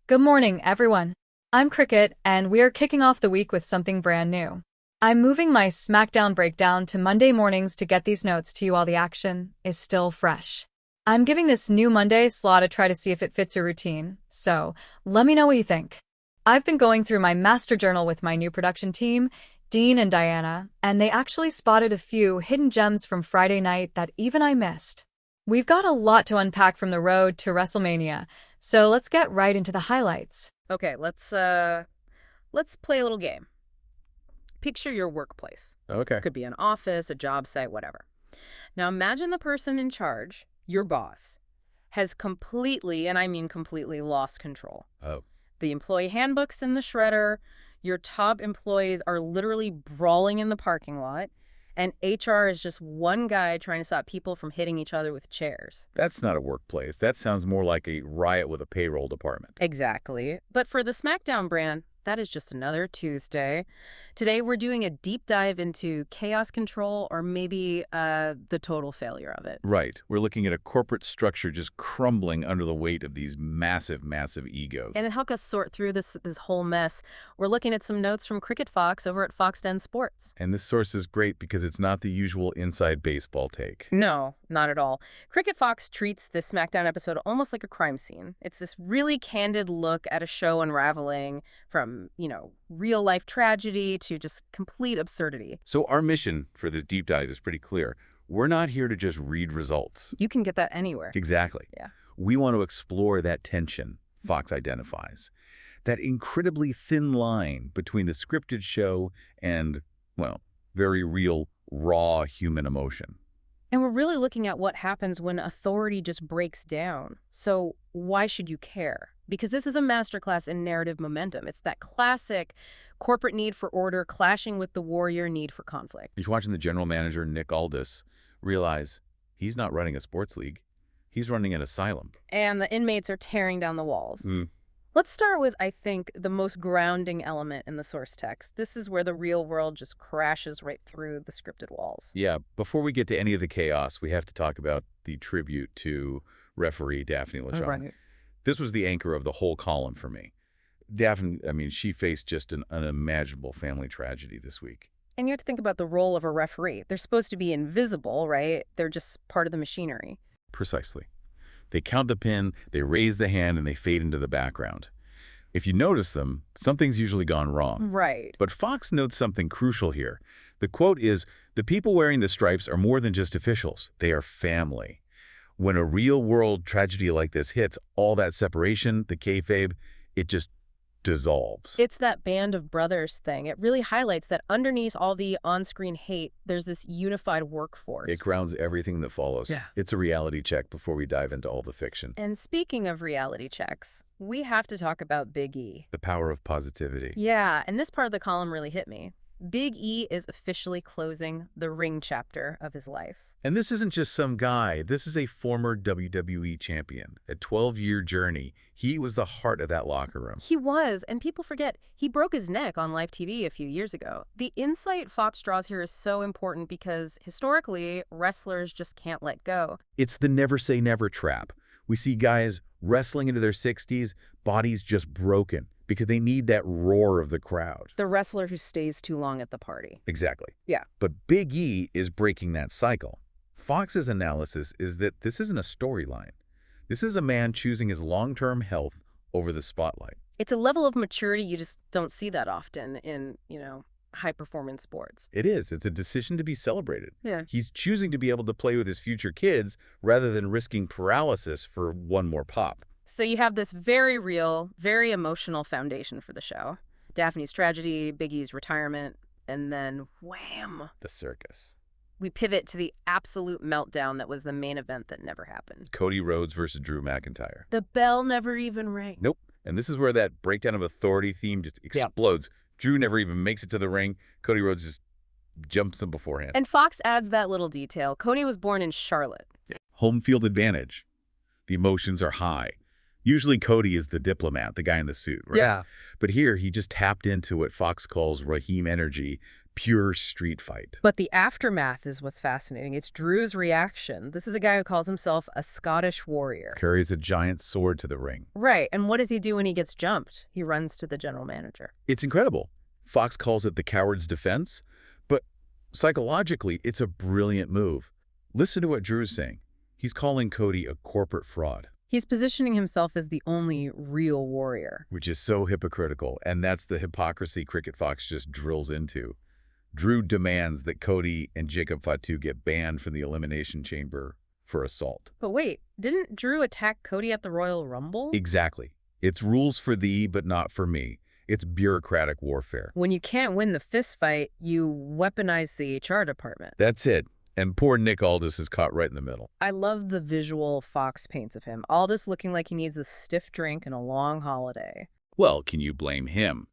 Good morning, everyone. I'm Cricket, and we are kicking off the week with something brand new. I'm moving my SmackDown Breakdown to Monday mornings to get these notes to you while the action is still fresh. I'm giving this new Monday slot a try to see if it fits your routine, so let me know what you think. I've been going through my master journal with my new production team, Dean and Diana, and they actually spotted a few hidden gems from Friday night that even I missed. We've got a lot to unpack from the road to WrestleMania, so let's get right into the highlights. Okay, let's play a little game. Picture your workplace. Okay. Could be an office, a job site, whatever. Now imagine the person in charge, your boss, has completely, and I mean completely, lost control. Oh. The employee handbook's in the shredder, your top employees are literally brawling in the parking lot, and HR is just one guy trying to stop people from hitting each other with chairs. That's not a workplace. That sounds more like a riot with a payroll department. Exactly. But for the SmackDown brand, that is just another Tuesday. Today, we're doing a deep dive into chaos control, or maybe the total failure of it. Right. We're looking at a corporate structure just crumbling under the weight of these massive, massive egos. And to help us sort through this whole mess, we're looking at some notes from Cricket Fox over at Fox 10 Sports. And this source is great because it's not the usual inside baseball take. No, not at all. Cricket Fox treats this SmackDown episode almost like a crime scene. It's this really candid look at a show unraveling from, real-life tragedy to just complete absurdity. So our mission for this deep dive is pretty clear. We're not here to just read results. You can get that anywhere. Exactly. Yeah. We want to explore that tension Fox identifies, that incredibly thin line between the scripted show and, well, very real, raw human emotion. And we're really looking at what happens when authority just breaks down. So why should you care? Because this is a masterclass in narrative momentum. It's that classic corporate need for order clashing with the warrior need for conflict. He's watching the general manager, Nick Aldis, realize he's not running a sports league. He's running an asylum. And the inmates are tearing down the walls. Mm. Let's start with, I think, the most grounding element in the source text. This is where the real world just crashes right through the scripted walls. Yeah, before we get to any of the chaos, we have to talk about the tribute to referee Daphne LaShaunn. Right. This was the anchor of the whole column for me. Daphne, she faced just an unimaginable family tragedy this week. And you have to think about the role of a referee. They're supposed to be invisible, right? They're just part of the machinery. Precisely. They count the pin, they raise the hand, and they fade into the background. If you notice them, something's usually gone wrong. Right. But Fox notes something crucial here. The quote is, "The people wearing the stripes are more than just officials. They are family." When a real-world tragedy like this hits, all that separation, the kayfabe, it just dissolves. It's that band of brothers thing. It really highlights that underneath all the on-screen hate, there's this unified workforce. It grounds everything that follows. Yeah. It's a reality check before we dive into all the fiction. And speaking of reality checks, we have to talk about Big E. The power of positivity. Yeah, and this part of the column really hit me. Big E is officially closing the ring chapter of his life. And this isn't just some guy. This is a former WWE champion. A 12-year journey. He was the heart of that locker room. He was, and people forget, he broke his neck on live TV a few years ago. The insight Fox draws here is so important because, historically, wrestlers just can't let go. It's the never say never trap. We see guys wrestling into their 60s, bodies just broken, because they need that roar of the crowd. The wrestler who stays too long at the party. Exactly. Yeah. But Big E is breaking that cycle. Fox's analysis is that this isn't a storyline. This is a man choosing his long-term health over the spotlight. It's a level of maturity you just don't see that often in, high-performance sports. It is. It's a decision to be celebrated. Yeah. He's choosing to be able to play with his future kids rather than risking paralysis for one more pop. So you have this very real, very emotional foundation for the show. Daphne's tragedy, Big E's retirement, and then wham! The circus. We pivot to the absolute meltdown that was the main event that never happened. Cody Rhodes versus Drew McIntyre. The bell never even rang. Nope. And this is where that breakdown of authority theme just explodes. Drew never even makes it to the ring. Cody Rhodes just jumps him beforehand. And Fox adds that little detail. Cody was born in Charlotte. Home field advantage. The emotions are high. Usually Cody is the diplomat, the guy in the suit, right? Yeah. But here he just tapped into what Fox calls Raheem energy, pure street fight. But the aftermath is what's fascinating. It's Drew's reaction. This is a guy who calls himself a Scottish warrior. Carries a giant sword to the ring. Right, and what does he do when he gets jumped? He runs to the general manager. It's incredible. Fox calls it the coward's defense, but psychologically, it's a brilliant move. Listen to what Drew's saying. He's calling Cody a corporate fraud. He's positioning himself as the only real warrior. Which is so hypocritical, and that's the hypocrisy Cricket Fox just drills into. Drew demands that Cody and Jacob Fatu get banned from the Elimination Chamber for assault. But wait, didn't Drew attack Cody at the Royal Rumble? Exactly. It's rules for thee, but not for me. It's bureaucratic warfare. When you can't win the fist fight, you weaponize the HR department. That's it. And poor Nick Aldis is caught right in the middle. I love the visual Fox paints of him. Aldis looking like he needs a stiff drink and a long holiday. Well, can you blame him?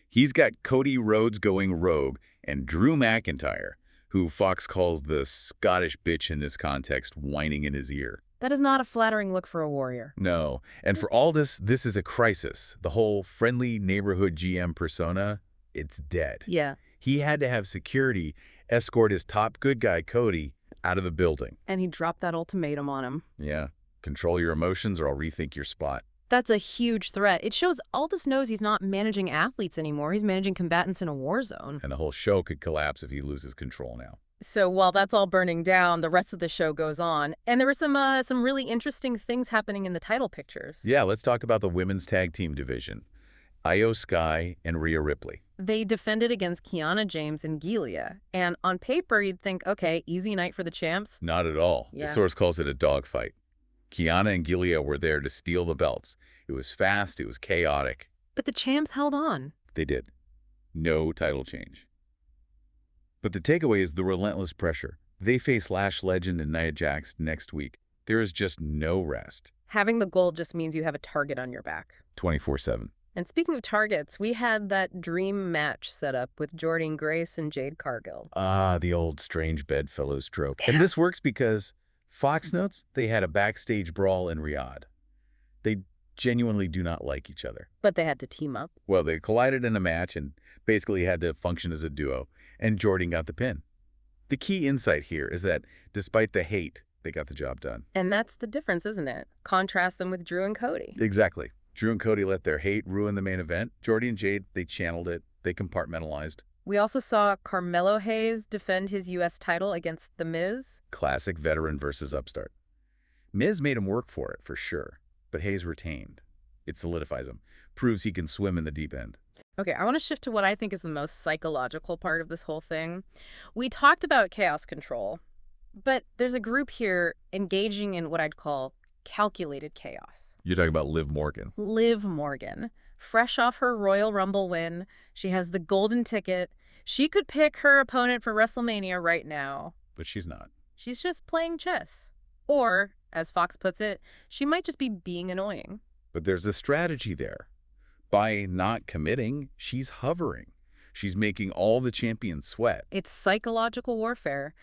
He's got Cody Rhodes going rogue and Drew McIntyre, who Fox calls the Scottish bitch in this context, whining in his ear. That is not a flattering look for a warrior. No. And for Aldis, this is a crisis. The whole friendly neighborhood GM persona, it's dead. Yeah. He had to have security escort his top good guy, Cody, out of the building. And he dropped that ultimatum on him. Yeah. Control your emotions or I'll rethink your spot. That's a huge threat. It shows Aldis knows he's not managing athletes anymore. He's managing combatants in a war zone. And the whole show could collapse if he loses control now. So while that's all burning down, the rest of the show goes on. And there were some really interesting things happening in the title pictures. Yeah, let's talk about the women's tag team division. Io Sky and Rhea Ripley. They defended against Kiana James and Gilia. And on paper, you'd think, okay, easy night for the champs. Not at all. Yeah. The source calls it a dogfight. Kiana and Gilia were there to steal the belts. It was fast, it was chaotic. But the champs held on. They did. No title change. But the takeaway is the relentless pressure. They face Lash Legend and Nia Jax next week. There is just no rest. Having the gold just means you have a target on your back. 24/7. And speaking of targets, we had that dream match set up with Jordynne Grace and Jade Cargill. Ah, the old strange bedfellows trope. And this works because Fox notes they had a backstage brawl in Riyadh. They genuinely do not like each other. But they had to team up. Well, they collided in a match and basically had to function as a duo, and Jordynne got the pin. The key insight here is that despite the hate, they got the job done. And that's the difference, isn't it? Contrast them with Drew and Cody. Exactly. Drew and Cody let their hate ruin the main event. Jordy and Jade, they channeled it. They compartmentalized. We also saw Carmelo Hayes defend his U.S. title against The Miz. Classic veteran versus upstart. Miz made him work for it, for sure. But Hayes retained. It solidifies him. Proves he can swim in the deep end. Okay, I want to shift to what I think is the most psychological part of this whole thing. We talked about chaos control, but there's a group here engaging in what I'd call calculated chaos. You're talking about Liv Morgan. Liv Morgan. Fresh off her Royal Rumble win, she has the golden ticket. She could pick her opponent for WrestleMania right now. But she's not. She's just playing chess. Or, as Fox puts it, she might just be being annoying. But there's a strategy there. By not committing, she's hovering. She's making all the champions sweat. It's psychological warfare.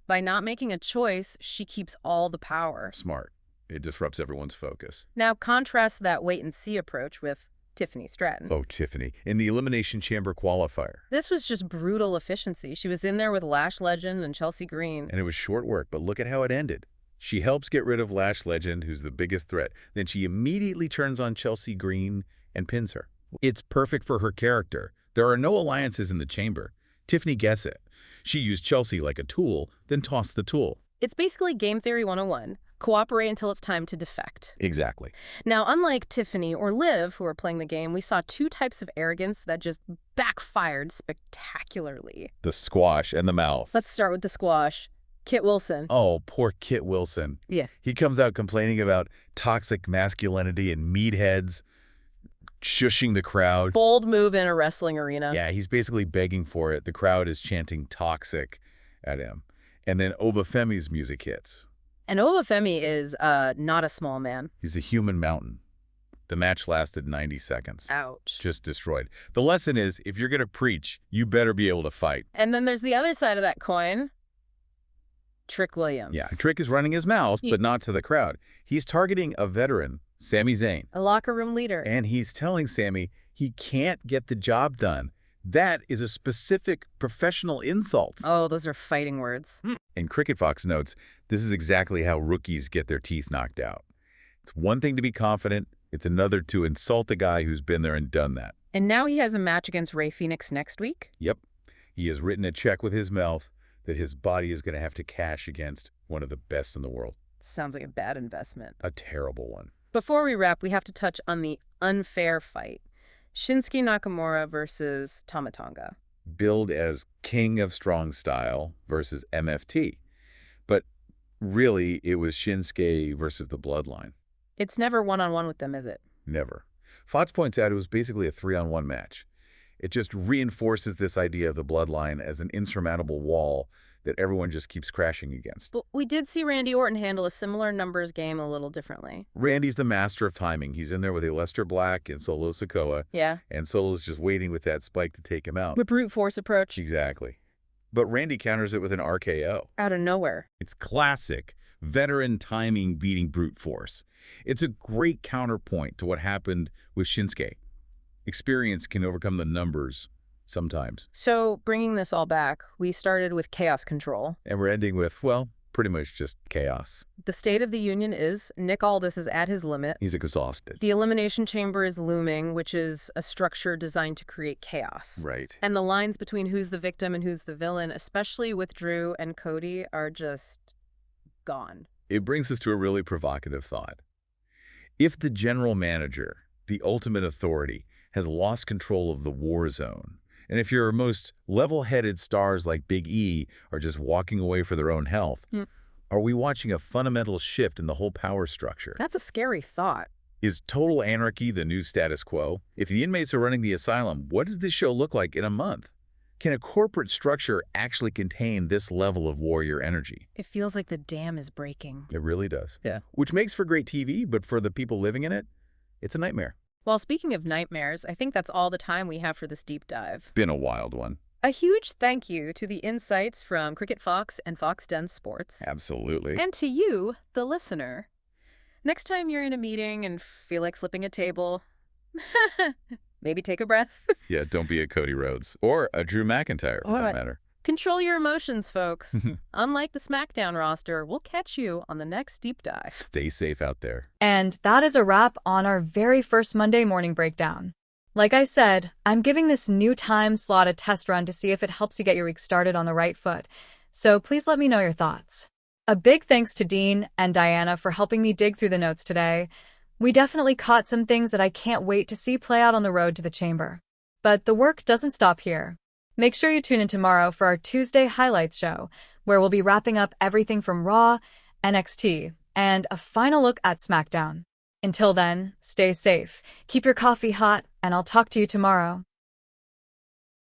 By not making a choice, she keeps all the power. Smart. It disrupts everyone's focus. Now contrast that wait-and-see approach with Tiffany Stratton. Oh, Tiffany. In the Elimination Chamber qualifier. This was just brutal efficiency. She was in there with Lash Legend and Chelsea Green. And it was short work, but look at how it ended. She helps get rid of Lash Legend, who's the biggest threat. Then she immediately turns on Chelsea Green and pins her. It's perfect for her character. There are no alliances in the chamber. Tiffany gets it. She used Chelsea like a tool, then tossed the tool. It's basically Game Theory 101. Cooperate until it's time to defect. Exactly. Now, unlike Tiffany or Liv, who are playing the game, we saw two types of arrogance that just backfired spectacularly. The squash and the mouth. Let's start with the squash. Kit Wilson. Oh, poor Kit Wilson. Yeah. He comes out complaining about toxic masculinity and meatheads, shushing the crowd. Bold move in a wrestling arena. Yeah, he's basically begging for it. The crowd is chanting toxic at him. And then Obafemi's music hits. And Obafemi is not a small man. He's a human mountain. The match lasted 90 seconds. Ouch. Just destroyed. The lesson is, if you're going to preach, you better be able to fight. And then there's the other side of that coin. Trick Williams. Yeah, Trick is running his mouth, but not to the crowd. He's targeting a veteran, Sami Zayn. A locker room leader. And he's telling Sami he can't get the job done. That is a specific professional insult. Oh, those are fighting words. And Cricket Fox notes, this is exactly how rookies get their teeth knocked out. It's one thing to be confident, it's another to insult a guy who's been there and done that. And now he has a match against Rey Fenix next week? Yep. He has written a check with his mouth that his body is going to have to cash against one of the best in the world. Sounds like a bad investment. A terrible one. Before we wrap, we have to touch on the unfair fight. Shinsuke Nakamura versus Tama Tonga. Billed as King of Strong Style versus MFT. But really, it was Shinsuke versus the Bloodline. It's never one-on-one with them, is it? Never. Fox points out it was basically a 3-on-1 match. It just reinforces this idea of the Bloodline as an insurmountable wall that everyone just keeps crashing against. But we did see Randy Orton handle a similar numbers game a little differently. Randy's the master of timing. He's in there with Aleister Black and Solo Sikoa. Yeah. And Solo's just waiting with that spike to take him out. The brute force approach. Exactly. But Randy counters it with an RKO. Out of nowhere. It's classic, veteran timing beating brute force. It's a great counterpoint to what happened with Shinsuke. Experience can overcome the numbers sometimes. So, bringing this all back, we started with chaos control. And we're ending with, well, pretty much just chaos. The state of the union is Nick Aldis is at his limit. He's exhausted. The Elimination Chamber is looming, which is a structure designed to create chaos. Right. And the lines between who's the victim and who's the villain, especially with Drew and Cody, are just gone. It brings us to a really provocative thought. If the general manager, the ultimate authority, has lost control of the war zone, and if your most level-headed stars like Big E are just walking away for their own health, are we watching a fundamental shift in the whole power structure? That's a scary thought. Is total anarchy the new status quo? If the inmates are running the asylum, what does this show look like in a month? Can a corporate structure actually contain this level of warrior energy? It feels like the dam is breaking. It really does. Yeah. Which makes for great TV, but for the people living in it, it's a nightmare. Well, speaking of nightmares, I think that's all the time we have for this deep dive. Been a wild one. A huge thank you to the insights from Cricket Fox and Fox Den Sports. Absolutely. And to you, the listener. Next time you're in a meeting and feel like flipping a table, maybe take a breath. Yeah, don't be a Cody Rhodes or a Drew McIntyre for that matter. Control your emotions, folks. Unlike the SmackDown roster, we'll catch you on the next deep dive. Stay safe out there. And that is a wrap on our very first Monday morning breakdown. Like I said, I'm giving this new time slot a test run to see if it helps you get your week started on the right foot. So please let me know your thoughts. A big thanks to Dean and Diana for helping me dig through the notes today. We definitely caught some things that I can't wait to see play out on the road to the chamber. But the work doesn't stop here. Make sure you tune in tomorrow for our Tuesday highlights show, where we'll be wrapping up everything from Raw, NXT, and a final look at SmackDown. Until then, stay safe, keep your coffee hot, and I'll talk to you tomorrow.